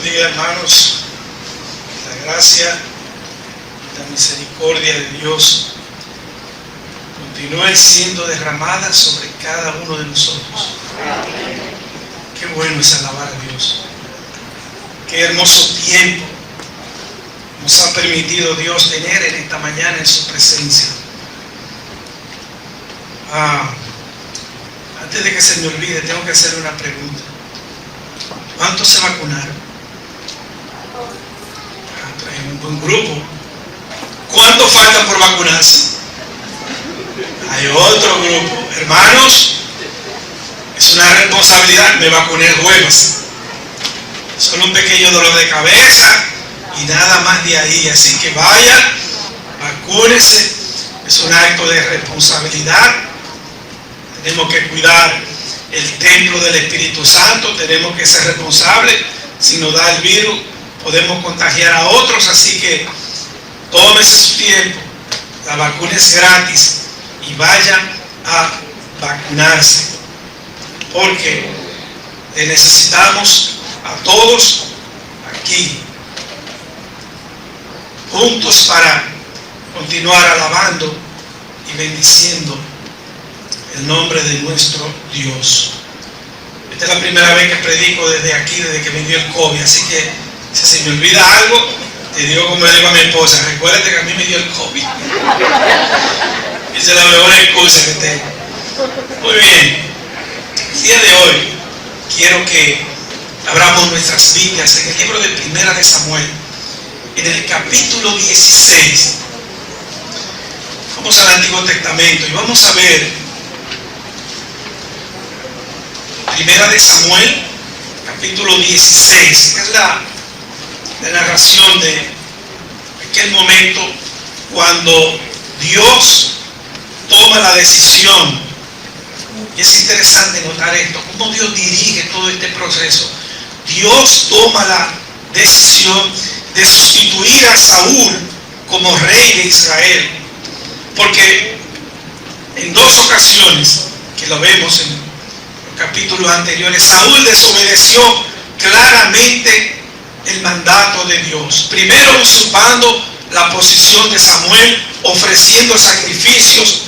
Buenos días, hermanos. La gracia, la misericordia de Dios continúe siendo derramada sobre cada uno de nosotros. Qué bueno es alabar a Dios. Qué hermoso tiempo nos ha permitido Dios tener en esta mañana en su presencia. Antes de que se me olvide, tengo que hacerle una pregunta. ¿Cuántos se vacunaron? Traen un buen grupo. ¿Cuántos faltan por vacunarse? Hay otro grupo. Hermanos, es una responsabilidad. Me vacuné el jueves. Solo un pequeño dolor de cabeza y nada más de ahí. Así que vayan, vacúnense. Es un acto de responsabilidad. Tenemos que cuidar el templo del Espíritu Santo, tenemos que ser responsables. Si nos da el virus, podemos contagiar a otros, así que tómese su tiempo. La vacuna es gratis y vayan a vacunarse, porque le necesitamos a todos aquí, juntos, para continuar alabando y bendiciendo el nombre de nuestro Dios. Esta es la primera vez que predico desde aquí, desde que me dio el COVID, así que si se me olvida algo, te digo como le digo a mi esposa: recuérdate que a mí me dio el COVID. Esa es la mejor excusa que tengo. Muy bien, el día de hoy quiero que abramos nuestras Biblias en el libro de Primera de Samuel, en el capítulo 16. Vamos al Antiguo Testamento y vamos a ver Primera de Samuel, capítulo 16. Es la narración de aquel momento cuando Dios toma la decisión. Y es interesante notar esto, cómo Dios dirige todo este proceso. Dios toma la decisión de sustituir a Saúl como rey de Israel, porque en dos ocasiones, que lo vemos en los capítulos anteriores, Saúl desobedeció claramente el mandato de Dios. Primero usurpando la posición de Samuel, ofreciendo sacrificios,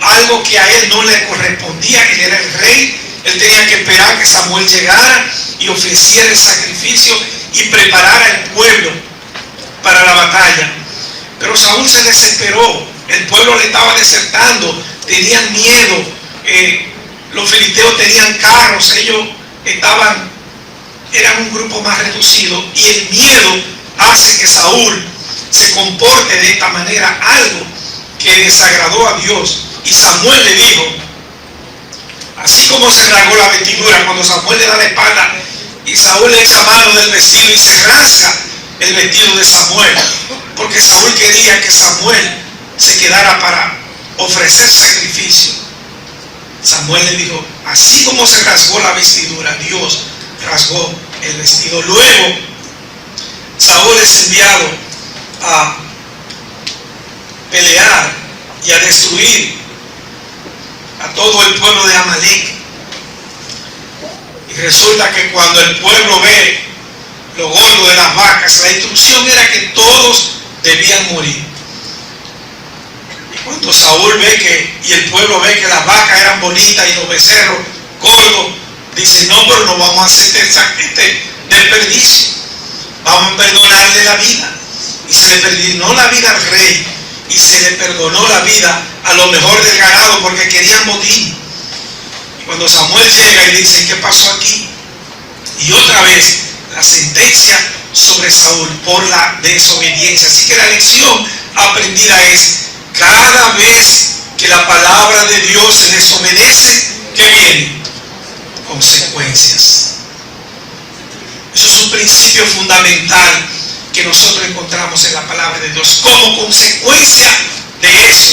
algo que a él no le correspondía. Él era el rey, él tenía que esperar que Samuel llegara y ofreciera el sacrificio y preparara el pueblo para la batalla. Pero Saúl se desesperó, el pueblo le estaba desertando, tenían miedo, los filisteos tenían carros, ellos eran un grupo más reducido, y el miedo hace que Saúl se comporte de esta manera, algo que desagradó a Dios. Y Samuel le dijo, así como se rasgó la vestidura cuando Samuel le da la espalda y Saúl le echa mano del vestido y se rasga el vestido de Samuel, porque Saúl quería que Samuel se quedara para ofrecer sacrificio. Samuel le dijo, así como se rasgó la vestidura, Dios rasgó el vestido. Luego Saúl es enviado a pelear y a destruir a todo el pueblo de Amalek. Y resulta que cuando el pueblo ve lo gordo de las vacas, la instrucción era que todos debían morir. Y cuando Saúl y el pueblo ve que las vacas eran bonitas y los becerros gordos, dice, no, pero no vamos a hacer este desperdicio, vamos a perdonarle la vida. Y se le perdonó la vida al rey, y se le perdonó la vida a lo mejor del ganado, porque querían morir. Y cuando Samuel llega y dice, ¿qué pasó aquí? Y otra vez la sentencia sobre Saúl por la desobediencia. Así que la lección aprendida es, cada vez que la palabra de Dios se desobedece, ¿qué viene? Consecuencias. Eso es un principio fundamental que nosotros encontramos en la palabra de Dios. Como consecuencia de eso,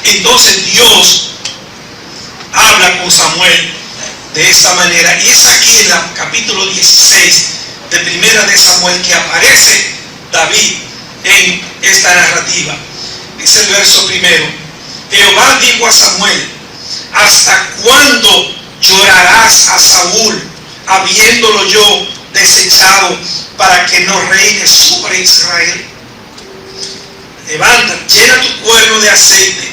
entonces Dios habla con Samuel de esta manera. Y es aquí en el capítulo 16 de Primera de Samuel que aparece David en esta narrativa. Dice el verso primero: Jehová dijo a Samuel, ¿hasta cuándo llorarás a Saúl, habiéndolo yo desechado para que no reine sobre Israel? Levanta, llena tu cuerno de aceite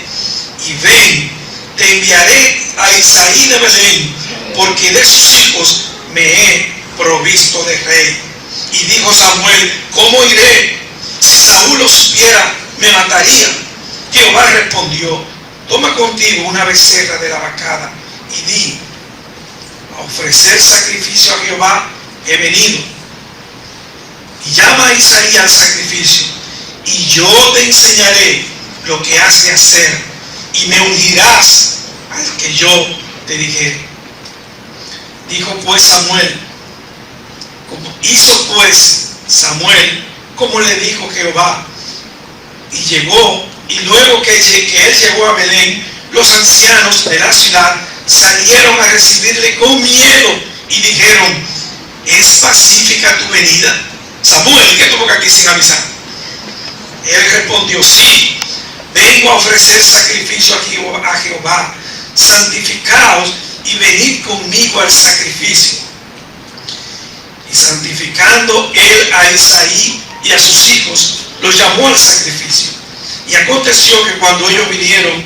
y ven, te enviaré a Isaí de Belén, porque de sus hijos me he provisto de rey. Y dijo Samuel: ¿cómo iré? Si Saúl lo supiera, me mataría. Jehová respondió: toma contigo una becerra de la vacada y di: a ofrecer sacrificio a Jehová he venido. Y llama a Isaí al sacrificio, y yo te enseñaré lo que has de hacer, y me ungirás al que yo te dijere. Dijo pues Samuel, hizo pues Samuel como le dijo Jehová, y llegó, y luego que él llegó a Belén, los ancianos de la ciudad salieron a recibirle con miedo y dijeron: ¿es pacífica tu venida, Samuel, que tuvo que aquí sin avisar? Él respondió: sí, vengo a ofrecer sacrificio a Jehová, santificaos y venid conmigo al sacrificio. Y santificando él a Isaí y a sus hijos, los llamó al sacrificio. Y aconteció que cuando ellos vinieron,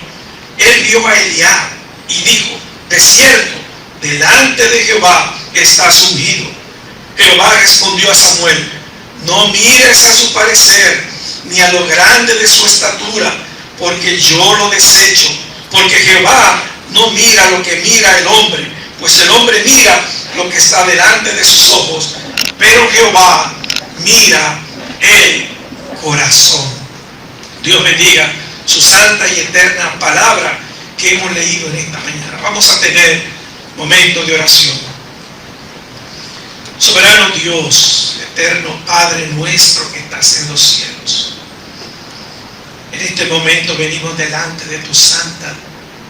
él vio a Eliab y dijo: de cierto, delante de Jehová estás ungido. Jehová respondió a Samuel: no mires a su parecer, ni a lo grande de su estatura, porque yo lo desecho. Porque Jehová no mira lo que mira el hombre, pues el hombre mira lo que está delante de sus ojos, pero Jehová mira el corazón. Dios bendiga su santa y eterna palabra que hemos leído en esta mañana. Vamos a tener momentos de oración. Soberano Dios, eterno Padre nuestro que estás en los cielos, en este momento venimos delante de tu santa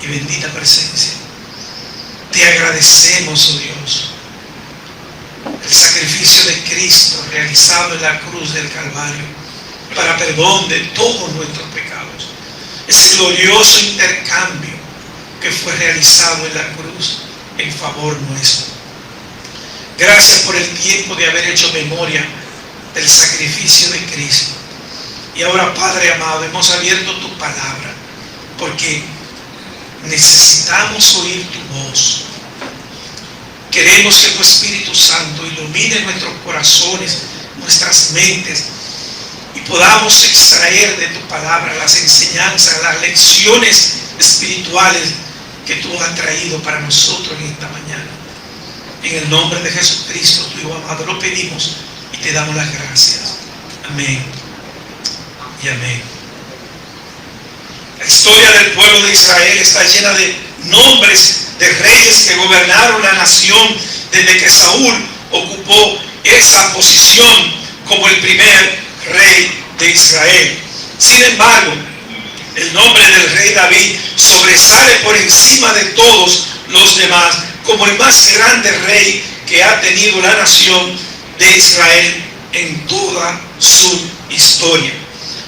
y bendita presencia. Te agradecemos, oh Dios, el sacrificio de Cristo realizado en la cruz del Calvario para perdón de todos nuestros pecados. Ese glorioso intercambio que fue realizado en la cruz en favor nuestro. Gracias por el tiempo de haber hecho memoria del sacrificio de Cristo. Y ahora, Padre amado, hemos abierto tu palabra porque necesitamos oír tu voz. Queremos que tu Espíritu Santo ilumine nuestros corazones, nuestras mentes, y podamos extraer de tu palabra las enseñanzas, las lecciones espirituales que tú has traído para nosotros en esta mañana. En el nombre de Jesucristo, tu Hijo amado, lo pedimos y te damos las gracias. Amén y amén. La historia del pueblo de Israel está llena de nombres de reyes que gobernaron la nación desde que Saúl ocupó esa posición como el primer rey de Israel. Sin embargo, el nombre del rey David sobresale por encima de todos los demás como el más grande rey que ha tenido la nación de Israel en toda su historia.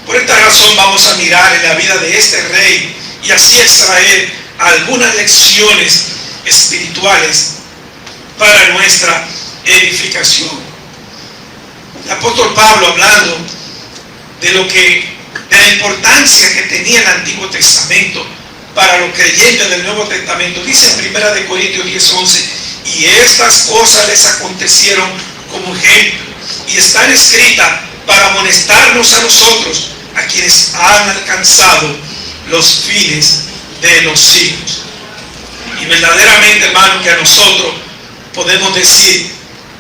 Por esta razón vamos a mirar en la vida de este rey y así extraer algunas lecciones espirituales para nuestra edificación. El apóstol Pablo, hablando de la importancia que tenía el Antiguo Testamento para los creyentes del Nuevo Testamento, dice en 1 Corintios 10:11: y estas cosas les acontecieron como ejemplo y están escritas para amonestarnos a nosotros, a quienes han alcanzado los fines de los siglos. Y verdaderamente, hermano, que a nosotros podemos decir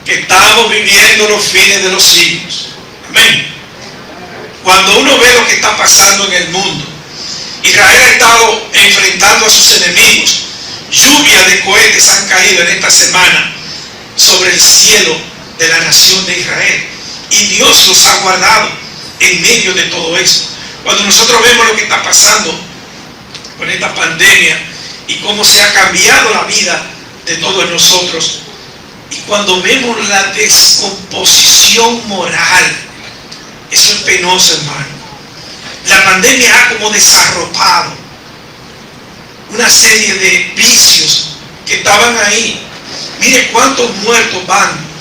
que estamos viviendo los fines de los siglos. Amén. Cuando uno ve lo que está pasando en el mundo, Israel ha estado enfrentando a sus enemigos. Lluvias de cohetes han caído en esta semana sobre el cielo de la nación de Israel, y Dios los ha guardado en medio de todo esto. Cuando nosotros vemos lo que está pasando con esta pandemia y cómo se ha cambiado la vida de todos nosotros, y cuando vemos la descomposición moral, eso es penoso, hermano. La pandemia ha como desarropado una serie de vicios que estaban ahí. Mire cuántos muertos van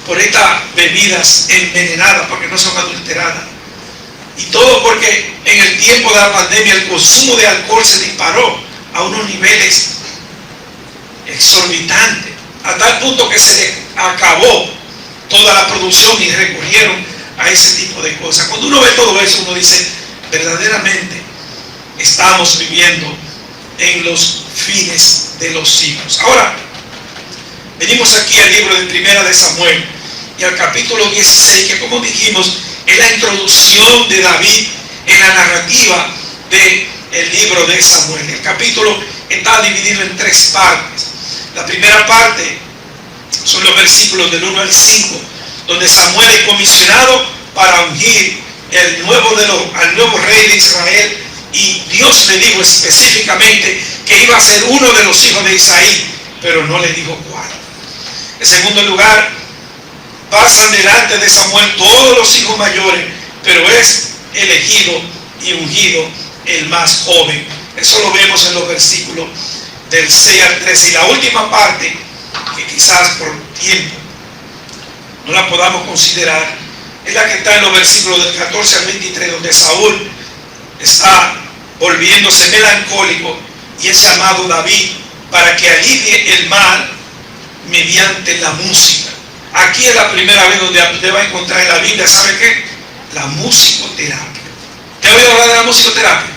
por estas bebidas envenenadas, porque no son adulteradas. Y todo porque en el tiempo de la pandemia el consumo de alcohol se disparó a unos niveles exorbitantes, a tal punto que se le acabó toda la producción y recurrieron a ese tipo de cosas. Cuando uno ve todo eso, uno dice, verdaderamente estamos viviendo en los fines de los siglos. Ahora, venimos aquí al libro de Primera de Samuel y al capítulo 16, que como dijimos, es la introducción de David en la narrativa del libro de Samuel. El capítulo está dividido en 3 partes. La primera parte son los versículos del 1 al 5, donde Samuel es comisionado para ungir al nuevo rey de Israel, y Dios le dijo específicamente que iba a ser uno de los hijos de Isaí, pero no le dijo cuál. En segundo lugar, pasan delante de Samuel todos los hijos mayores, pero es elegido y ungido el más joven. Eso lo vemos en los versículos del 6 al 13. Y la última parte, que quizás por tiempo no la podamos considerar, es la que está en los versículos del 14 al 23, donde Saúl está volviéndose melancólico y es llamado David para que alivie el mal mediante la música. Aquí es la primera vez donde usted va a encontrar en la Biblia, ¿sabe qué? La musicoterapia. ¿Te ha oído hablar de la musicoterapia?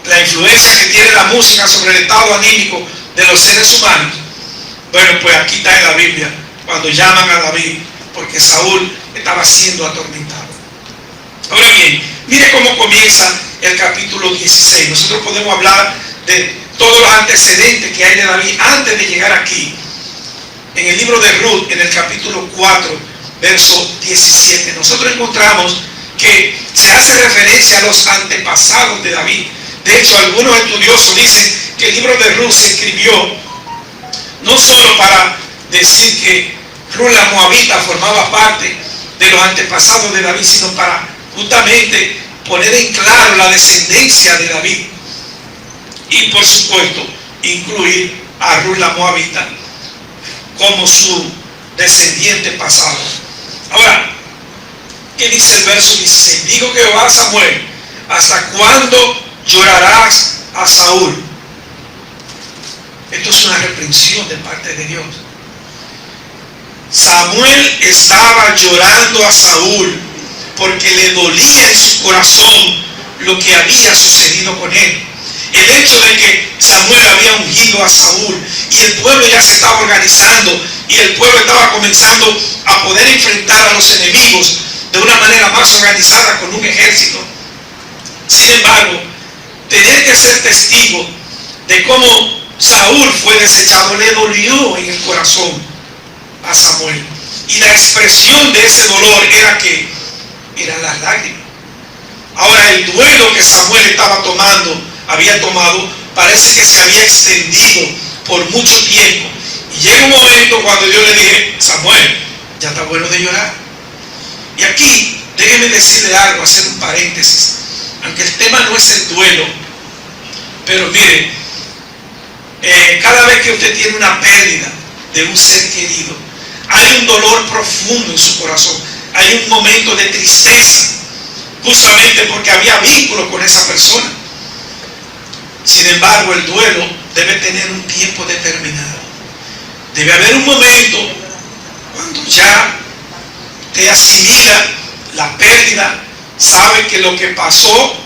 La influencia que tiene la música sobre el estado anímico de los seres humanos. Bueno, pues aquí está en la Biblia, cuando llaman a David, porque Saúl estaba siendo atormentado. Ahora bien, mire cómo comienza el capítulo 16. Nosotros podemos hablar de todos los antecedentes que hay de David antes de llegar aquí. En el libro de Ruth, en el capítulo 4, verso 17, nosotros encontramos que se hace referencia a los antepasados de David. De hecho, algunos estudiosos dicen que el libro de Ruth se escribió no solo para decir que Ruth la Moabita formaba parte de los antepasados de David, sino para justamente poner en claro la descendencia de David. Y por supuesto, incluir a Ruth la Moabita como su descendiente pasado. Ahora, ¿qué dice el verso 16? Dijo Jehová a Samuel, ¿hasta cuándo llorarás a Saúl? Esto es una reprensión de parte de Dios. Samuel estaba llorando a Saúl porque le dolía en su corazón lo que había sucedido con él. El hecho de que Samuel había ungido a Saúl y el pueblo ya se estaba organizando y el pueblo estaba comenzando a poder enfrentar a los enemigos de una manera más organizada con un ejército. Sin embargo, tener que ser testigo de cómo Saúl fue desechado le dolió en el corazón a Samuel. Y la expresión de ese dolor era que eran las lágrimas. Ahora, el duelo que Samuel había tomado, parece que se había extendido por mucho tiempo. Y llega un momento cuando yo le dije, Samuel, ya está bueno de llorar. Y aquí, déjeme decirle algo, hacer un paréntesis. Aunque el tema no es el duelo, pero mire, cada vez que usted tiene una pérdida de un ser querido, hay un dolor profundo en su corazón, hay un momento de tristeza, justamente porque había vínculo con esa persona. Sin embargo, el duelo debe tener un tiempo determinado. Debe haber un momento cuando ya te asimila la pérdida, sabe que lo que pasó,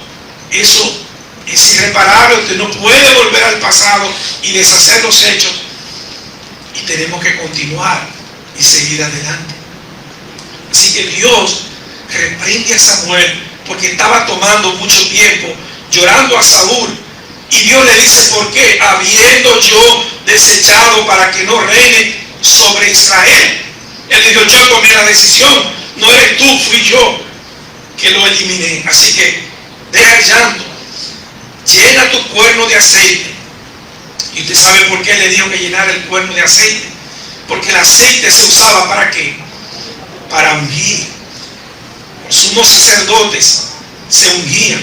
eso es irreparable, usted no puede volver al pasado y deshacer los hechos, y tenemos que continuar y seguir adelante. Así que Dios reprende a Samuel porque estaba tomando mucho tiempo llorando a Saúl, y Dios le dice, ¿por qué? Habiendo yo desechado para que no reine sobre Israel. Él dijo, yo tomé la decisión, no eres tú, fui yo que lo eliminé. Así que deja el llanto, llena tu cuerno de aceite. Y usted sabe por qué le dijo que llenara el cuerno de aceite, porque el aceite se usaba ¿para qué? Para ungir. Los sumos sacerdotes se ungían,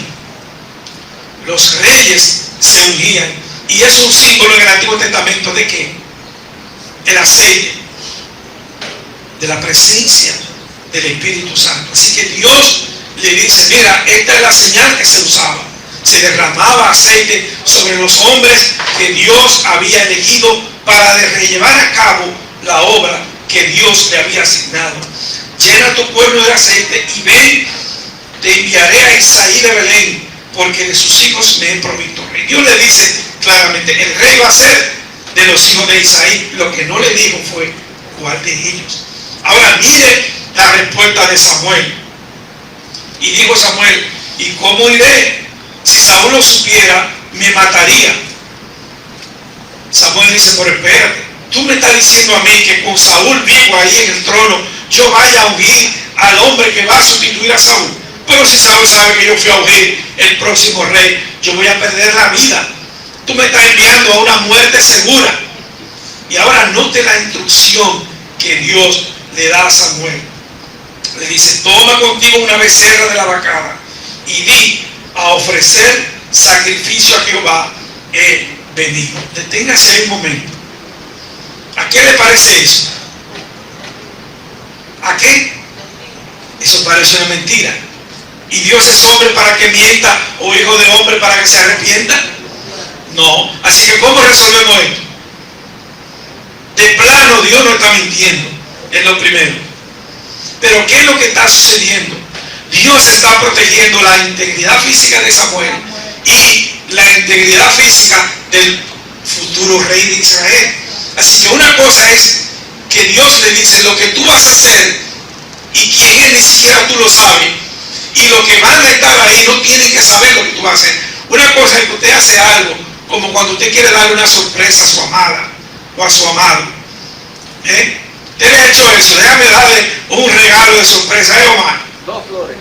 los reyes se ungían, y es un símbolo en el Antiguo Testamento de qué? El aceite. de la presencia del Espíritu Santo. Así que Dios le dice, mira, esta es la señal que se usaba. Se derramaba aceite sobre los hombres que Dios había elegido para llevar a cabo la obra que Dios le había asignado. Llena tu pueblo de aceite y ven, te enviaré a Isaí de Belén, porque de sus hijos me he provisto rey. Dios le dice claramente, el rey va a ser de los hijos de Isaí. Lo que no le dijo fue cuál de ellos. Ahora mire la respuesta de Samuel. Y dijo Samuel, ¿y cómo iré? Si Saúl lo supiera, me mataría. Samuel dice, pero espérate, tú me estás diciendo a mí que con Saúl vivo ahí en el trono, yo vaya a ungir al hombre que va a sustituir a Saúl. Pero si Saúl sabe que yo fui a ungir el próximo rey, yo voy a perder la vida. Tú me estás enviando a una muerte segura. Y ahora note la instrucción que Dios le da a Samuel. Le dice, toma contigo una becerra de la vacada y di, a ofrecer sacrificio a Jehová he venido. Deténgase ahí un momento. ¿A qué le parece eso? ¿A qué? Eso parece una mentira. ¿Y Dios es hombre para que mienta o hijo de hombre para que se arrepienta? No. Así que ¿cómo resolvemos esto? De plano Dios no está mintiendo, es lo primero. Pero ¿qué es lo que está sucediendo? Dios está protegiendo la integridad física de Samuel y la integridad física del futuro rey de Israel. Así que una cosa es que Dios le dice lo que tú vas a hacer y quién es ni siquiera tú lo sabes, y lo que van a estar ahí no tienen que saber lo que tú vas a hacer. Una cosa es que usted hace algo como cuando usted quiere darle una sorpresa a su amada o a su amado. Usted le ha hecho eso, déjame darle un regalo de sorpresa, Omar. 2 flores.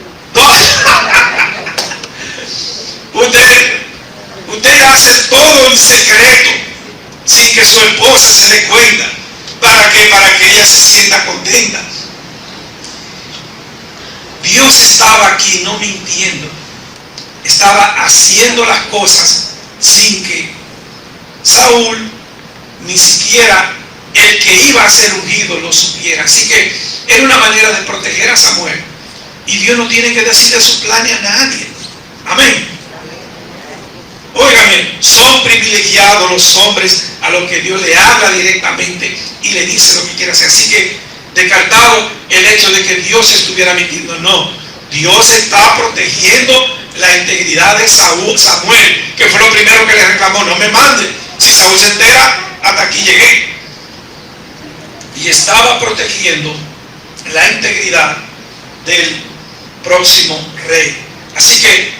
Usted hace todo en secreto, sin que su esposa se dé cuenta. ¿Para qué? Para que ella se sienta contenta. Dios estaba aquí no mintiendo, estaba haciendo las cosas sin que Saúl, ni siquiera el que iba a ser ungido, lo supiera. Así que era una manera de proteger a Samuel. Y Dios no tiene que decir de su plan a nadie. Amén. Óigame, son privilegiados los hombres a los que Dios le habla directamente y le dice lo que quiere hacer. Así que descartado el hecho de que Dios estuviera mintiendo. No, Dios está protegiendo la integridad de Samuel, que fue lo primero que le reclamó. No me mande, si Saúl se entera, hasta aquí llegué. Y estaba protegiendo la integridad del próximo rey. Así que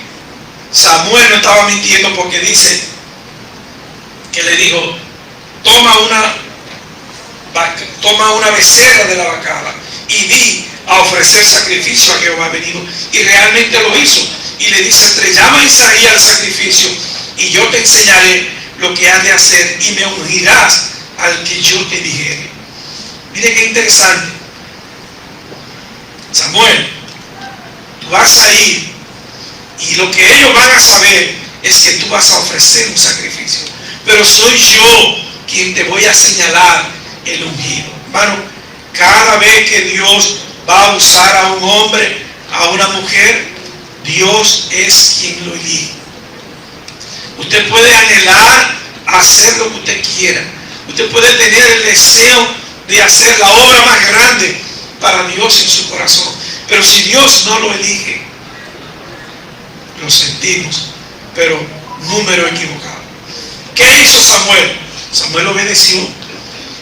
Samuel no estaba mintiendo, porque dice que le dijo, toma una becerra de la vacada y di a ofrecer sacrificio a Jehová venido. Y realmente lo hizo. Y le dice, llama a Isaí al sacrificio y yo te enseñaré lo que has de hacer y me ungirás al que yo te dijere. Mire qué interesante. Samuel, tú vas a ir y lo que ellos van a saber es que tú vas a ofrecer un sacrificio. Pero soy yo quien te voy a señalar el ungido. Hermano, cada vez que Dios va a usar a un hombre, a una mujer, Dios es quien lo elige. Usted puede anhelar hacer lo que usted quiera. Usted puede tener el deseo de hacer la obra más grande para Dios en su corazón. Pero si Dios no lo elige, lo sentimos, pero número equivocado. ¿Qué hizo Samuel? Samuel obedeció.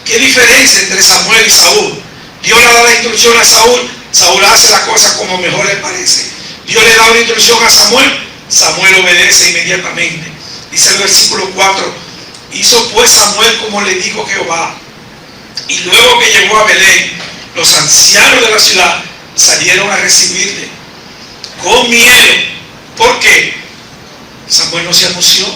¿Qué diferencia entre Samuel y Saúl? Dios le da la instrucción a Saúl, Saúl hace la cosa como mejor le parece. Dios le da una instrucción a Samuel, Samuel obedece inmediatamente. Dice el versículo 4, hizo pues Samuel como le dijo Jehová, y luego que llegó a Belén, los ancianos de la ciudad salieron a recibirle con miedo. ¿Por qué? Samuel no se anunció.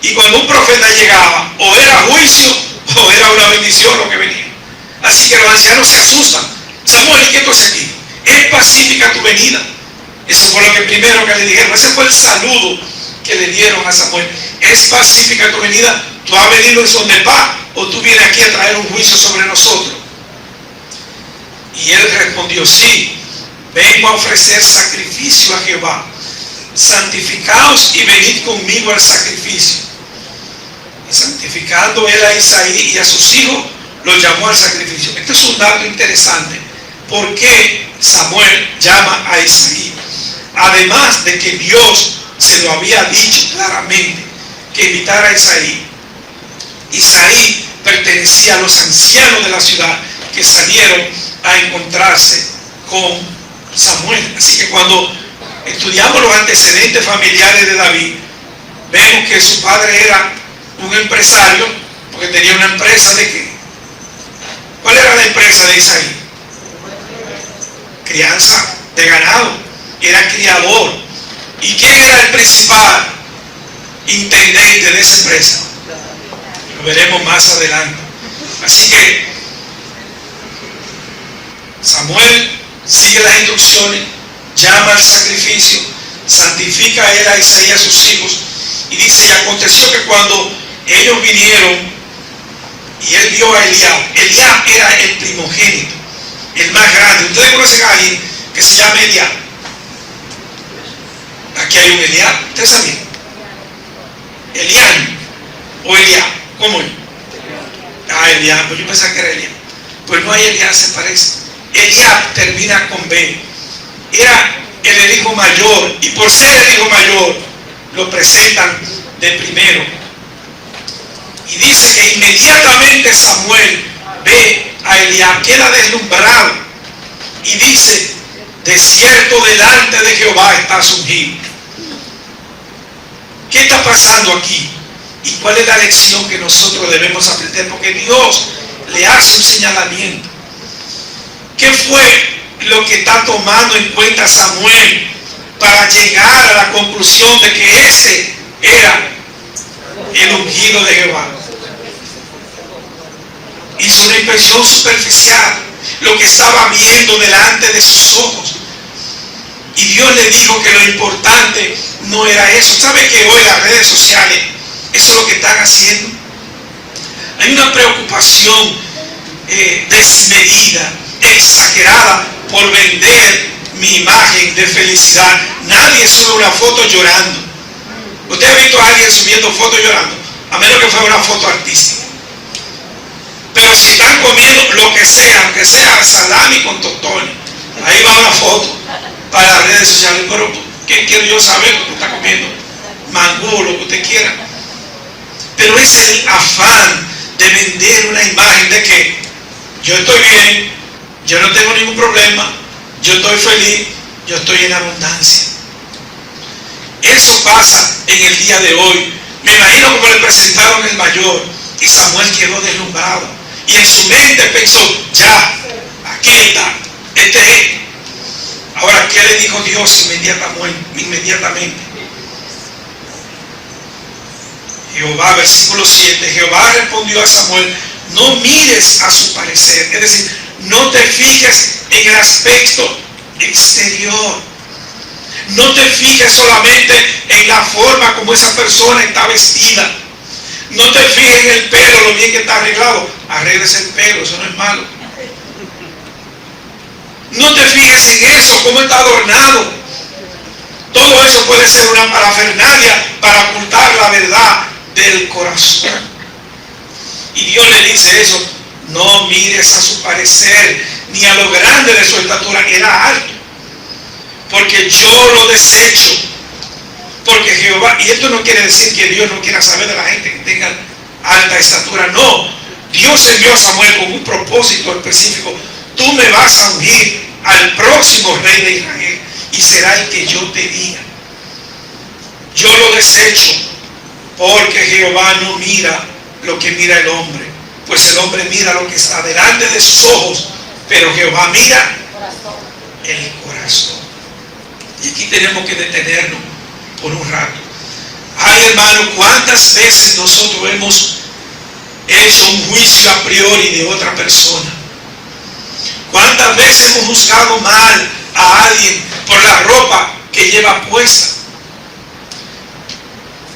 Y cuando un profeta llegaba, o era juicio o era una bendición lo que venía. Así que los ancianos se asustan. Samuel, ¿y qué tú haces aquí? Es pacífica tu venida. Eso fue lo que primero que le dijeron. Ese fue el saludo que le dieron a Samuel. Es pacífica tu venida. Tú has venido en son de paz, o tú vienes aquí a traer un juicio sobre nosotros. Y él respondió: sí, vengo a ofrecer sacrificio a Jehová. Santificaos y venid conmigo al sacrificio. Y santificando él a Isaí y a sus hijos, los llamó al sacrificio. Este es un dato interesante. ¿Por qué Samuel llama a Isaí? Además de que Dios se lo había dicho claramente que invitara a Isaí. Isaí pertenecía a los ancianos de la ciudad que salieron a encontrarse con Samuel. Así que cuando estudiamos los antecedentes familiares de David, vemos que su padre era un empresario, porque tenía una empresa de ¿qué? ¿Cuál era la empresa de Isaí? Crianza de ganado. Era criador. ¿Y quién era el principal intendente de esa empresa? Lo veremos más adelante. Así que Samuel sigue las instrucciones, llama al sacrificio, santifica a él, a Isaí, a sus hijos, y dice: y aconteció que cuando ellos vinieron y él vio a Eliab era el primogénito, el más grande. Ustedes conocen a alguien que se llama Eliab. Aquí hay un Eliab, ustedes sabían. Elián o Eliab, ¿cómo es? Eliab, pues yo pensaba que era Eliab. Pues no hay Eliab, se parece. Eliab termina con B. Era el hijo mayor, y por ser el hijo mayor lo presentan de primero. Y dice que inmediatamente Samuel ve a Eliab, queda deslumbrado y dice: de cierto delante de Jehová estás ungido. ¿Qué está pasando aquí? ¿Y cuál es la lección que nosotros debemos aprender? Porque Dios le hace un señalamiento. ¿Qué fue lo que está tomando en cuenta Samuel para llegar a la conclusión de que ese era el ungido de Jehová? Hizo una impresión superficial, lo que estaba viendo delante de sus ojos. Y Dios le dijo que lo importante no era eso. ¿Sabe que hoy las redes sociales, eso es lo que están haciendo? Hay una preocupación desmedida, exagerada, por vender mi imagen de felicidad. Nadie sube una foto llorando. ¿Usted ha visto a alguien subiendo fotos llorando? A menos que fuera una foto artística. Pero si están comiendo lo que sea, aunque sea salami con tostones, ahí va una foto para las redes sociales. Pero ¿qué quiero yo saber? Lo que está comiendo mangú, lo que usted quiera. Pero es el afán de vender una imagen de que yo estoy bien, yo no tengo ningún problema, yo estoy feliz, yo estoy en abundancia. Eso pasa en el día de hoy. Me imagino como le presentaron el mayor y Samuel quedó deslumbrado y en su mente pensó: ya, aquí está, este es. Ahora, ¿qué le dijo Dios inmediatamente? Jehová, versículo 7, Jehová respondió a Samuel: no mires a su parecer, es decir, no te fijes en el aspecto exterior, no te fijes solamente en la forma como esa persona está vestida, no te fijes en el pelo, lo bien que está arreglado. Arréglese el pelo, eso no es malo. No te fijes en eso, cómo está adornado. Todo eso puede ser una parafernalia para ocultar la verdad del corazón. Y Dios le dice eso: no mires a su parecer, ni a lo grande de su estatura. Era alto, porque yo lo desecho. Porque Jehová, y esto no quiere decir que Dios no quiera saber de la gente que tenga alta estatura. No, Dios envió a Samuel con un propósito específico. Tú me vas a ungir al próximo rey de Israel y será el que yo te diga. Yo lo desecho, porque Jehová no mira lo que mira el hombre, pues el hombre mira lo que está delante de sus ojos, pero Jehová mira el corazón. Y aquí tenemos que detenernos por un rato. Ay, hermano, ¿cuántas veces nosotros hemos hecho un juicio a priori de otra persona? ¿Cuántas veces hemos juzgado mal a alguien por la ropa que lleva puesta,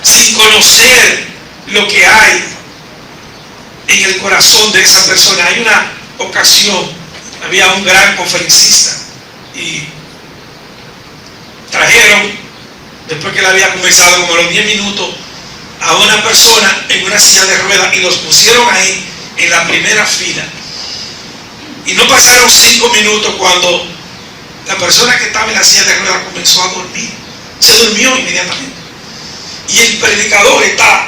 sin conocer lo que hay en el corazón de esa persona? Hay una ocasión había un gran conferencista y trajeron, después que él había comenzado, como a los 10 minutos, a una persona en una silla de ruedas y los pusieron ahí en la primera fila. Y no pasaron 5 minutos cuando la persona que estaba en la silla de ruedas comenzó a dormir. Se durmió inmediatamente. Y el predicador está,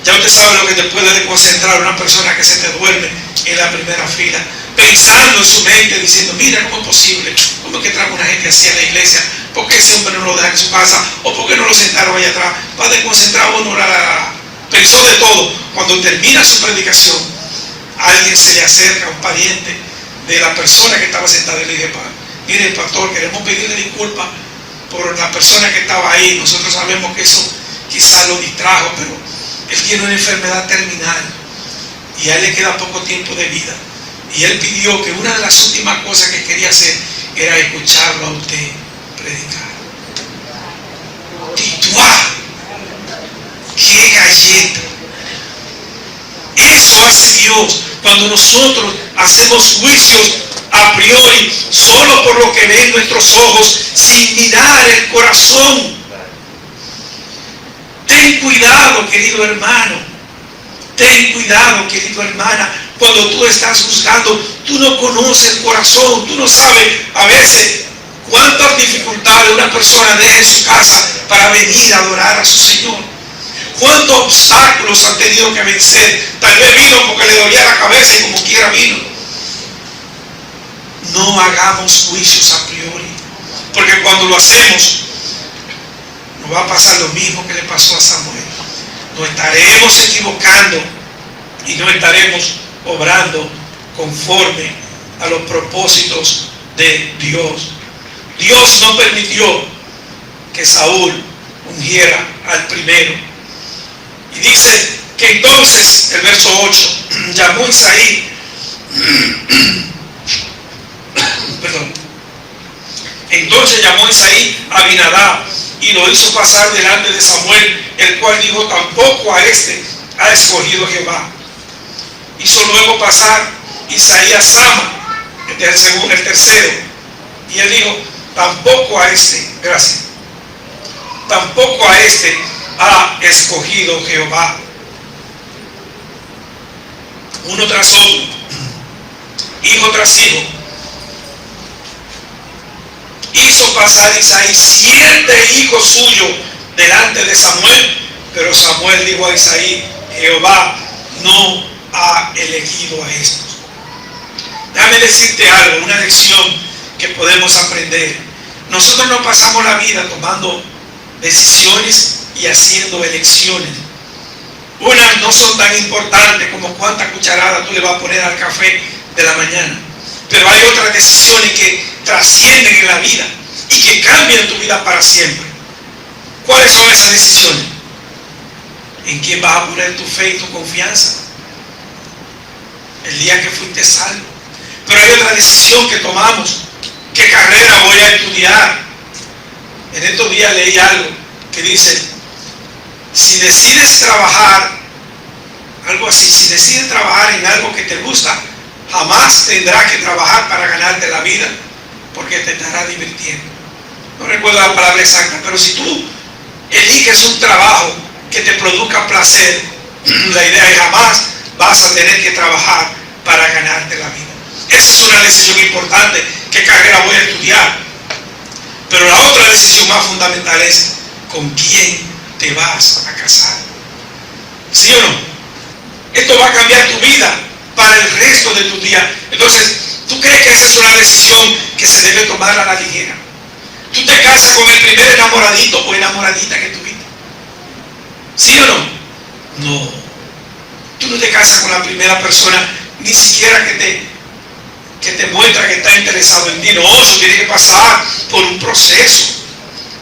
ya usted sabe lo que te puede desconcentrar una persona que se te duerme en la primera fila, pensando en su mente, diciendo, mira, ¿cómo es posible? ¿Cómo es que trae una gente así a la iglesia? ¿Por qué ese hombre no lo deja en su casa? ¿O por qué no lo sentaron allá atrás? Para desconcentrar uno, pensó de todo. Cuando termina su predicación, alguien se le acerca, un pariente de la persona que estaba sentada, y le dije, mire, pastor, queremos pedirle disculpas por la persona que estaba ahí. Nosotros sabemos que eso quizás lo distrajo, pero él tiene una enfermedad terminal y a él le queda poco tiempo de vida. Y él pidió que una de las últimas cosas que quería hacer era escucharlo a usted predicar. ¡Tituá! ¡Qué galleta! Eso hace Dios cuando nosotros hacemos juicios a priori solo por lo que ven nuestros ojos, sin mirar el corazón. Ten cuidado, querido hermano. Ten cuidado, querida hermana. Cuando tú estás juzgando, tú no conoces el corazón. Tú no sabes a veces cuántas dificultades una persona deja en su casa para venir a adorar a su Señor. Cuántos obstáculos han tenido que vencer. Tal vez vino porque le dolía la cabeza y como quiera vino. No hagamos juicios a priori, porque cuando lo hacemos nos va a pasar lo mismo que le pasó a Samuel. Nos estaremos equivocando y no estaremos obrando conforme a los propósitos de Dios. Dios no permitió que Saúl ungiera al primero. Y dice que entonces, el verso 8, llamó Isaí, entonces llamó Isaí a Abinadab y lo hizo pasar delante de Samuel, el cual dijo, tampoco a este ha escogido Jehová. Hizo luego pasar Isaí a Sama, el tercero, y él dijo, tampoco a este, gracias, tampoco a este ha escogido Jehová. Uno tras otro, hijo tras hijo, hizo pasar Isaí 7 hijos suyos delante de Samuel, pero Samuel dijo a Isaí, Jehová no ha elegido a estos. Déjame decirte algo, una lección que podemos aprender. Nosotros no pasamos la vida tomando decisiones y haciendo elecciones. Unas no son tan importantes como cuánta cucharada tú le vas a poner al café de la mañana, pero hay otras decisiones que trascienden en la vida y que cambian tu vida para siempre. ¿Cuáles son esas decisiones? ¿En quién vas a poner tu fe y tu confianza? El día que fuiste salvo. Pero hay otra decisión que tomamos. ¿Qué carrera voy a estudiar? En estos días leí algo que dice, si decides trabajar, algo así, si decides trabajar en algo que te gusta, jamás tendrás que trabajar para ganarte la vida, porque te estará divirtiendo. No recuerdo la palabra exacta, pero si tú eliges un trabajo que te produzca placer, la idea es jamás vas a tener que trabajar para ganarte la vida. Esa es una decisión importante. ¿Qué carrera voy a estudiar? Pero la otra decisión más fundamental es ¿con quién te vas a casar? ¿Sí o no? Esto va a cambiar tu vida para el resto de tu día. Entonces, ¿tú crees que esa es una decisión que se debe tomar a la ligera? ¿Tú te casas con el primer enamoradito o enamoradita que tuviste? ¿Sí o no? No. Tú no te casas con la primera persona, ni siquiera que te muestra que está interesado en ti. No, eso tiene que pasar por un proceso.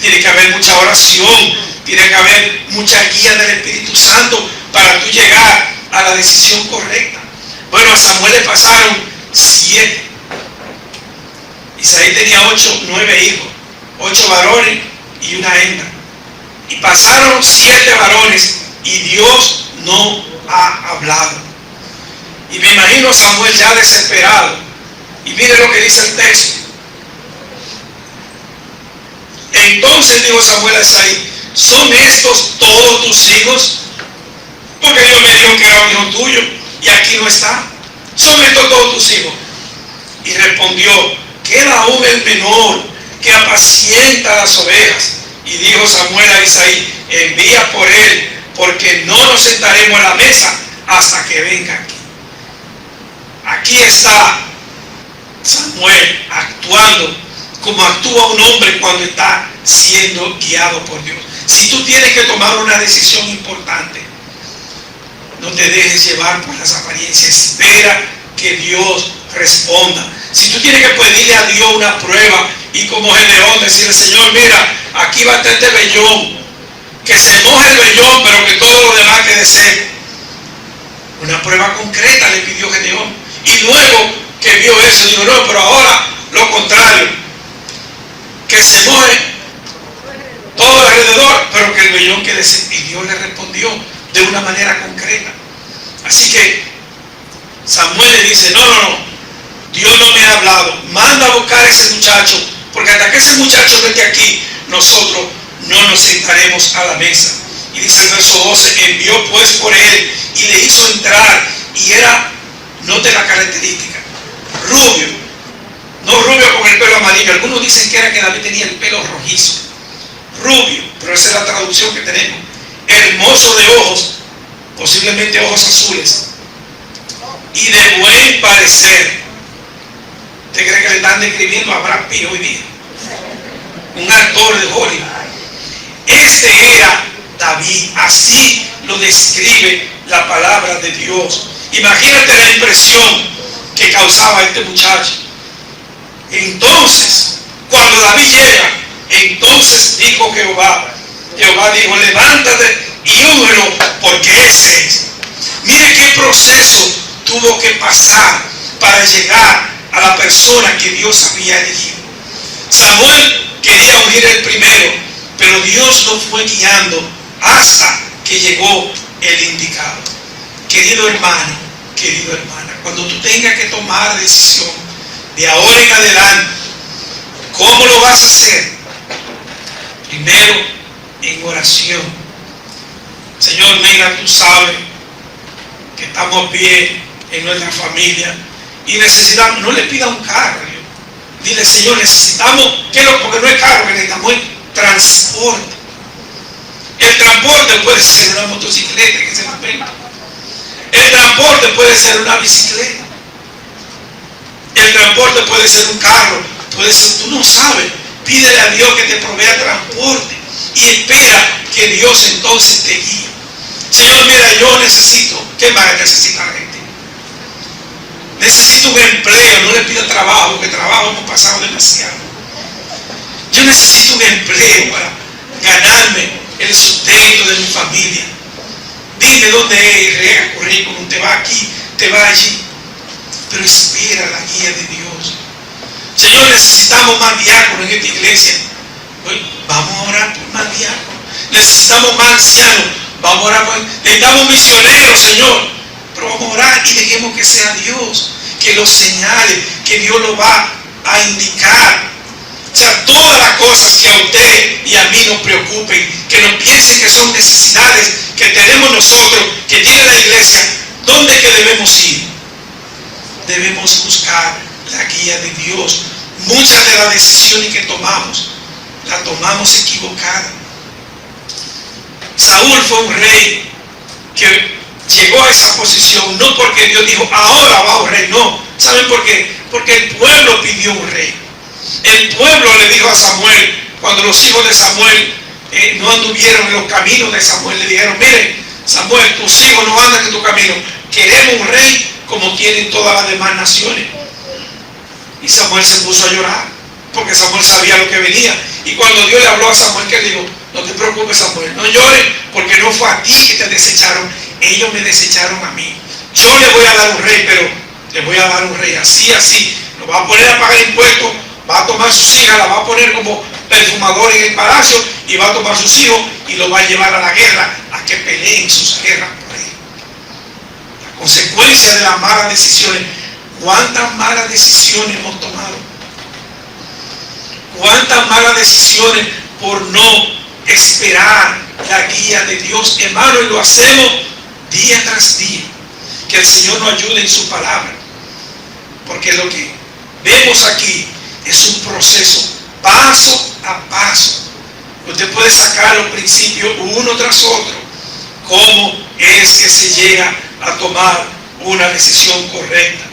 Tiene que haber mucha oración, tiene que haber mucha guía del Espíritu Santo para tú llegar a la decisión correcta. Bueno, a Samuel le pasaron 7. Isaí tenía 9 hijos, 8 varones y una hembra. Y pasaron 7 varones y Dios no ha hablado. Y me imagino a Samuel ya desesperado, Y mire lo que dice el texto. Entonces dijo Samuel a Isaí: ¿son estos todos tus hijos? Porque Dios me dijo que era un hijo tuyo y aquí no está. ¿Son estos todos tus hijos? Y respondió: queda aún el menor que apacienta las ovejas. Y dijo Samuel a Isaí: envía por él, porque no nos sentaremos a la mesa hasta que venga aquí. Aquí está Samuel actuando como actúa un hombre cuando está siendo guiado por Dios. Si tú tienes que tomar una decisión importante, no te dejes llevar por las apariencias. Espera que Dios responda. Si tú tienes que pedirle a Dios una prueba y como Gedeón decirle: Señor, mira, aquí va a estar este vellón, que se moje el vellón, pero que todo lo demás quede seco. Una prueba concreta le pidió Gedeón. Y luego que vio eso, dijo: no, pero ahora lo contrario, que se moje todo alrededor, pero que el vellón quede seco. Y Dios le respondió de una manera concreta. Así que Samuel le dice: no, Dios no me ha hablado, manda a buscar a ese muchacho, porque hasta que ese muchacho no esté aquí, nosotros no nos sentaremos a la mesa. Y dice el verso 12: envió pues por él y le hizo entrar, y era, note la característica, rubio, no rubio con el pelo amarillo. Algunos dicen que era que David tenía el pelo rojizo, rubio, pero esa es la traducción que tenemos. Hermoso de ojos, posiblemente ojos azules, y de buen parecer. ¿Usted cree que le están describiendo a Brad Pitt hoy día? Un actor de Hollywood. Este era David, así lo describe la palabra de Dios. Imagínate la impresión que causaba este muchacho. Entonces, cuando David llega, entonces dijo Jehová dijo: levántate y úngelo, porque ese es. Mire qué proceso tuvo que pasar para llegar a la persona que Dios había elegido. Samuel quería ungir el primero, pero Dios lo fue guiando hasta que llegó el indicado. Querido hermano, querida hermana, cuando tú tengas que tomar decisión de ahora en adelante, ¿cómo lo vas a hacer? Primero, en oración. Señor, mira, tú sabes que estamos bien en nuestra familia y necesitamos, no le pida un carro. Dile: Señor, necesitamos, porque no es carro que necesitamos, es transporte. El transporte puede ser una motocicleta que se la venda. El transporte puede ser una bicicleta. El transporte puede ser un carro. Puede ser, tú no sabes. Pídele a Dios que te provea transporte y espera que Dios entonces te guíe. Señor, mira, yo necesito, ¿qué más necesita la gente? Necesito un empleo, no le pido trabajo, porque trabajo hemos pasado demasiado. Yo necesito un empleo para ganarme el sustento de mi familia. Dime dónde es, rega currículum, te va aquí, te va allí. Pero espera la guía de Dios. Señor, necesitamos más diáconos en esta iglesia. Vamos a orar por más diáconos. Necesitamos más ancianos. Vamos a orar por... Necesitamos misioneros, Señor. Pero vamos a orar y dejemos que sea Dios que lo señale, que Dios lo va a indicar. O sea, todas las cosas que a usted y a mí nos preocupen, que nos piensen que son necesidades que tenemos nosotros, que tiene la iglesia, ¿dónde es que debemos ir? Debemos buscar la guía de Dios. Muchas de las decisiones que tomamos, las tomamos equivocadas. Saúl fue un rey que llegó a esa posición no porque Dios dijo: ahora va un rey. No. ¿Saben por qué? Porque el pueblo pidió un rey. El pueblo le dijo a Samuel, cuando los hijos de Samuel no anduvieron en los caminos de Samuel, le dijeron: mire, Samuel, tus hijos no andan en tu camino, queremos un rey como tienen todas las demás naciones. Y Samuel se puso a llorar, porque Samuel sabía lo que venía. Y cuando Dios le habló a Samuel, ¿qué dijo? No te preocupes, Samuel, no llores, porque no fue a ti que te desecharon, ellos me desecharon a mí. Yo le voy a dar un rey, pero le voy a dar un rey así, así. Lo va a poner a pagar impuestos, va a tomar sus hijas, la va a poner como perfumador en el palacio, y va a tomar sus hijos y los va a llevar a la guerra, a que peleen sus guerras por ahí. La consecuencia de las malas decisiones ¿Cuántas malas decisiones hemos tomado? ¿Cuántas malas decisiones por no esperar la guía de Dios, hermano? Y lo hacemos día tras día. Que el Señor nos ayude en su palabra, porque lo que vemos aquí es un proceso paso a paso. Usted puede sacar los principios uno tras otro, cómo es que se llega a tomar una decisión correcta.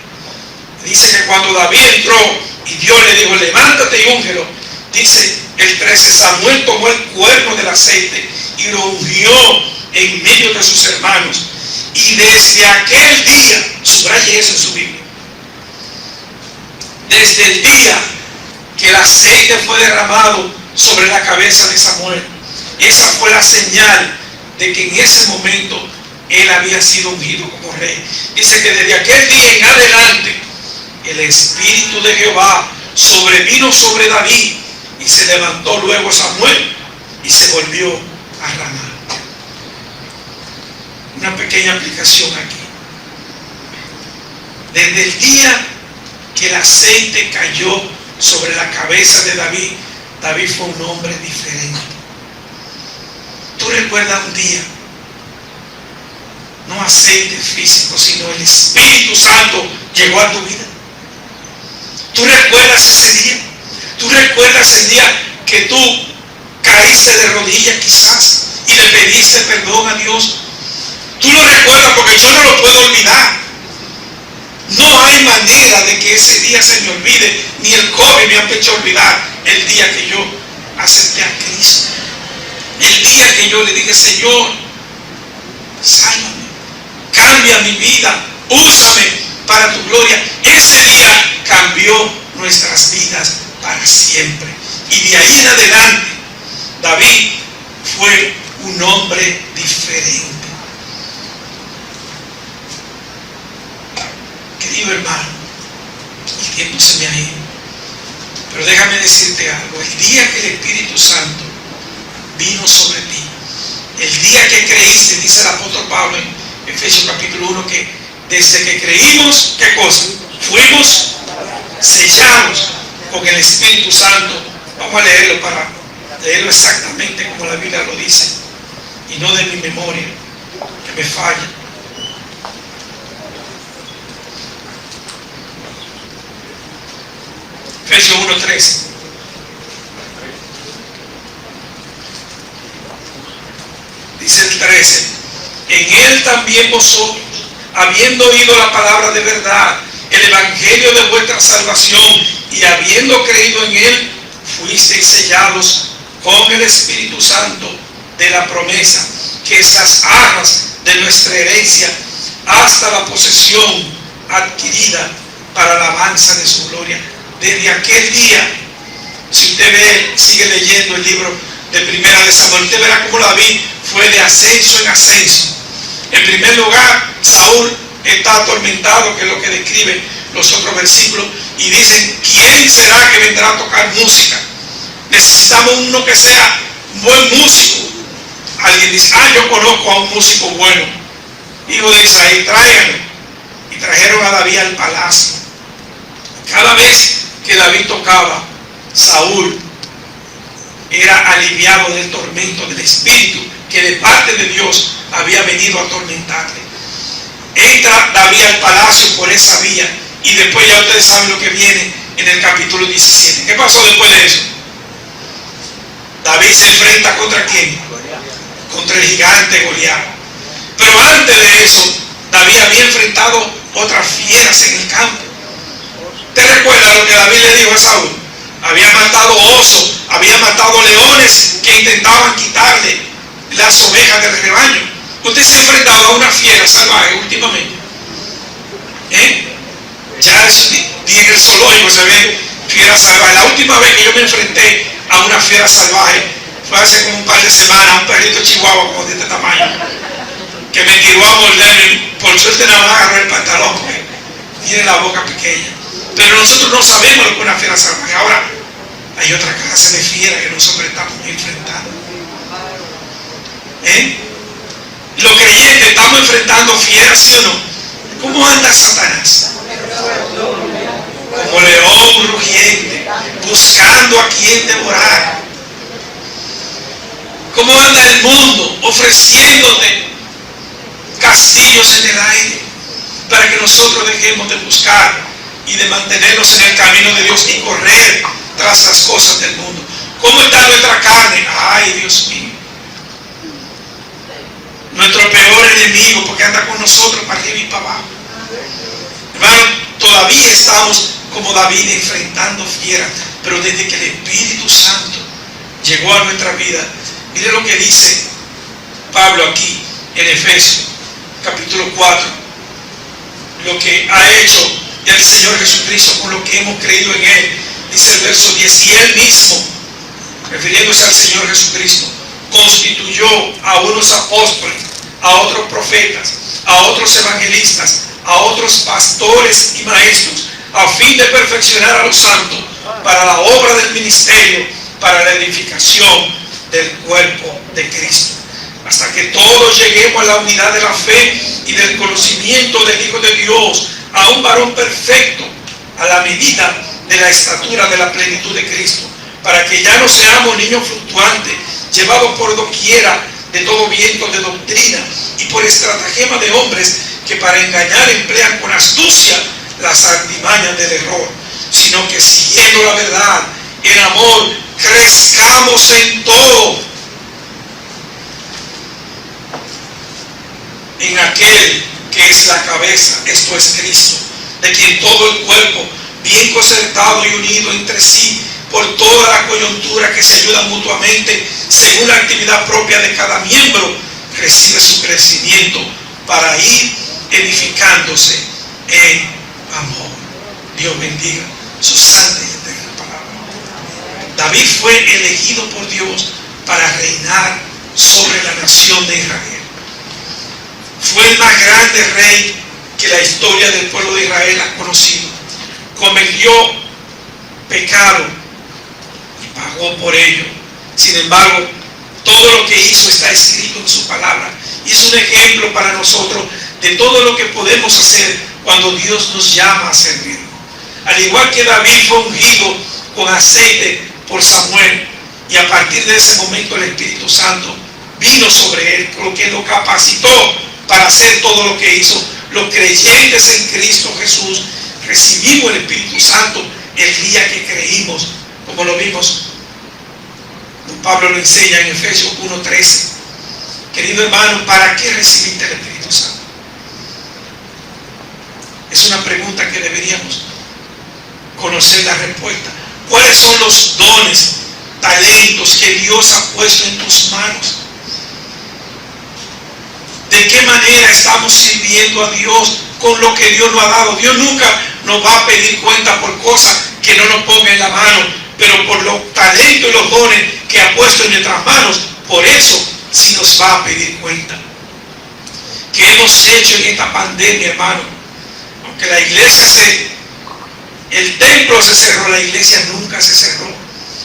Dice que cuando David entró y Dios le dijo, levántate y úngelo, dice el 13, Samuel tomó el cuerno del aceite y lo ungió en medio de sus hermanos. Y desde aquel día, subraye eso en su Biblia, desde el día que el aceite fue derramado sobre la cabeza de Samuel, esa fue la señal de que en ese momento él había sido ungido como rey. Dice que desde aquel día en adelante el Espíritu de Jehová sobrevino sobre David, y se levantó luego Samuel y se volvió a Ramá. Una pequeña aplicación aquí. Desde el día que el aceite cayó sobre la cabeza de David, David fue un hombre diferente. Tú recuerdas un día, no aceite físico, sino el Espíritu Santo llegó a tu vida. Tú recuerdas ese día. Tú recuerdas el día que tú caíste de rodillas quizás y le pediste perdón a Dios. Tú lo recuerdas, porque yo no lo puedo olvidar. No hay manera de que ese día se me olvide, ni el COVID me ha hecho olvidar el día que yo acepté a Cristo. El día que yo le dije, Señor, sálvame, cambia mi vida, úsame para tu gloria. Ese día cambió nuestras vidas para siempre. Y de ahí en adelante, David fue un hombre diferente. Querido hermano, el tiempo se me ha ido, pero déjame decirte algo. El día que el Espíritu Santo vino sobre ti, el día que creíste, dice el apóstol Pablo en Efesios capítulo 1, que desde que creímos, ¿qué cosa? Fuimos sellados con el Espíritu Santo. Vamos a leerlo para leerlo exactamente como la Biblia lo dice, y no de mi memoria, que me falla. Efesios 1:13. Dice el 13, en él también vosotros, habiendo oído la palabra de verdad, el evangelio de vuestra salvación, y habiendo creído en él, fuisteis sellados con el Espíritu Santo de la promesa, que es las arras de nuestra herencia, hasta la posesión adquirida para la alabanza de su gloria. Desde aquel día, si usted ve, sigue leyendo el libro de Primera de Samuel, usted verá cómo David fue de ascenso en ascenso. En primer lugar, Saúl está atormentado, que es lo que describe los otros versículos, y dicen, ¿quién será que vendrá a tocar música? Necesitamos uno que sea un buen músico. Alguien dice, yo conozco a un músico bueno, hijo de Isaí, tráiganlo. Y trajeron a David al palacio. Cada vez que David tocaba, Saúl era aliviado del tormento del espíritu que de parte de Dios había venido a atormentarle. Entra David al palacio por esa vía, y después ya ustedes saben lo que viene en el capítulo 17. ¿Qué pasó después de eso? David se enfrenta ¿contra quién? Contra el gigante Goliat. Pero antes de eso, David había enfrentado otras fieras en el campo. ¿Te recuerdas lo que David le dijo a Saúl? Había matado osos, había matado leones que intentaban quitarle las ovejas del rebaño. Usted se ha enfrentado a una fiera salvaje últimamente. Ya en el zoológico se ve fieras salvajes. La última vez que yo me enfrenté a una fiera salvaje fue hace como un par de semanas, un perrito chihuahua como de este tamaño, que me tiró a morderme. Por suerte nada más agarró el pantalón porque tiene la boca pequeña. Pero nosotros no sabemos lo que es una fiera salvaje. Ahora, hay otra clase de fiera que nosotros estamos enfrentando. Los creyentes estamos enfrentando fieras, ¿sí o no? ¿Cómo anda Satanás? como león rugiente, buscando a quien devorar. ¿Cómo anda el mundo ofreciéndote castillos en el aire para que nosotros dejemos de buscar y de mantenernos en el camino de Dios y correr tras las cosas del mundo? ¿Cómo está nuestra carne? Ay, Dios mío. Nuestro peor enemigo, porque anda con nosotros para arriba y para abajo. Hermano, todavía estamos como David enfrentando fieras, pero desde que el Espíritu Santo llegó a nuestra vida, mire lo que dice Pablo aquí en Efesios capítulo 4, lo que ha hecho el Señor Jesucristo con lo que hemos creído en Él. Dice el verso 10, y Él mismo, refiriéndose al Señor Jesucristo, constituyó a unos apóstoles, a otros profetas, a otros evangelistas, a otros pastores y maestros, a fin de perfeccionar a los santos para la obra del ministerio, para la edificación del cuerpo de Cristo, hasta que todos lleguemos a la unidad de la fe y del conocimiento del Hijo de Dios, a un varón perfecto, a la medida de la estatura de la plenitud de Cristo, para que ya no seamos niños fluctuantes, llevados por doquiera de todo viento de doctrina y por estratagema de hombres que para engañar emplean con astucia las artimañas del error, sino que siguiendo la verdad en amor crezcamos en todo en aquel que es la cabeza, esto es Cristo, de quien todo el cuerpo, bien concertado y unido entre sí por toda la coyuntura que se ayuda mutuamente según la actividad propia de cada miembro, recibe su crecimiento para ir edificándose en amor. Dios bendiga su santa y eterna palabra. David fue elegido por Dios para reinar sobre la nación de Israel. Fue el más grande rey que la historia del pueblo de Israel ha conocido. Cometió pecado y pagó por ello. Sin embargo, todo lo que hizo está escrito en su palabra y es un ejemplo para nosotros de todo lo que podemos hacer cuando Dios nos llama a servirlo. Al igual que David fue ungido con aceite por Samuel, y a partir de ese momento el Espíritu Santo vino sobre él, por lo que lo capacitó para hacer todo lo que hizo. Los creyentes en Cristo Jesús recibimos el Espíritu Santo el día que creímos, como lo vimos, Pablo lo enseña en Efesios 1:13. Querido hermano, ¿para qué recibiste el Espíritu Santo? Es una pregunta que deberíamos conocer la respuesta. ¿Cuáles son los dones, talentos que Dios ha puesto en tus manos? ¿De qué manera estamos sirviendo a Dios con lo que Dios nos ha dado? Dios nunca nos va a pedir cuenta por cosas que no nos ponga en la mano, pero por los talentos y los dones que ha puesto en nuestras manos, por eso sí nos va a pedir cuenta. ¿Qué hemos hecho en esta pandemia, hermano? Aunque la iglesia el templo se cerró, la iglesia nunca se cerró,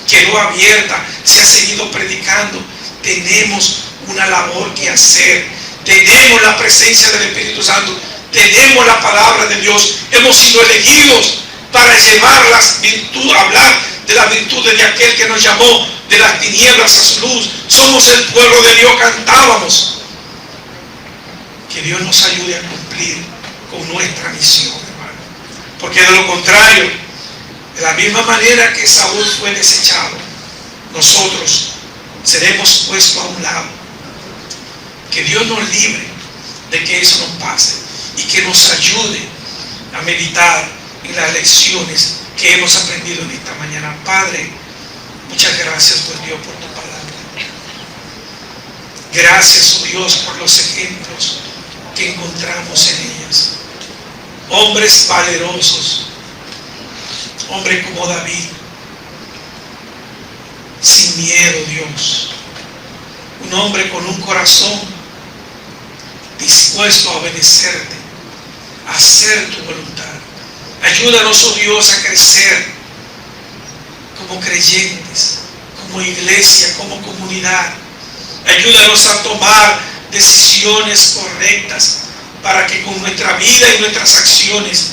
quedó abierta, se ha seguido predicando. Tenemos una labor que hacer, tenemos la presencia del Espíritu Santo, tenemos la palabra de Dios, hemos sido elegidos para llevar las virtudes, hablar de las virtudes de aquel que nos llamó de las tinieblas a su luz. Somos el pueblo de Dios, cantábamos. Que Dios nos ayude a cumplir con nuestra misión, hermano, porque de lo contrario, de la misma manera que Saúl fue desechado, nosotros seremos puestos a un lado. Que Dios nos libre de que eso nos pase y que nos ayude a meditar en las lecciones que hemos aprendido en esta mañana. Padre, muchas gracias, pues Dios, por tu palabra. Gracias, oh Dios, por los ejemplos que encontramos en ellas. Hombres valerosos, hombres como David, sin miedo, Dios. Un hombre con un corazón dispuesto a obedecerte, a hacer tu voluntad. Ayúdanos, oh Dios, a crecer como creyentes, como iglesia, como comunidad. Ayúdanos a tomar decisiones correctas para que con nuestra vida y nuestras acciones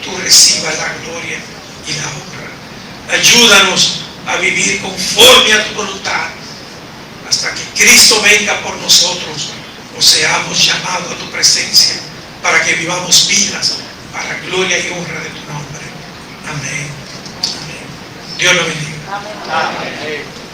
tú recibas la gloria y la honra. Ayúdanos a vivir conforme a tu voluntad hasta que Cristo venga por nosotros o seamos llamados a tu presencia para que vivamos vidas para gloria y honra de tu nombre. Amén. Amén. Dios lo bendiga. Amén. Amén.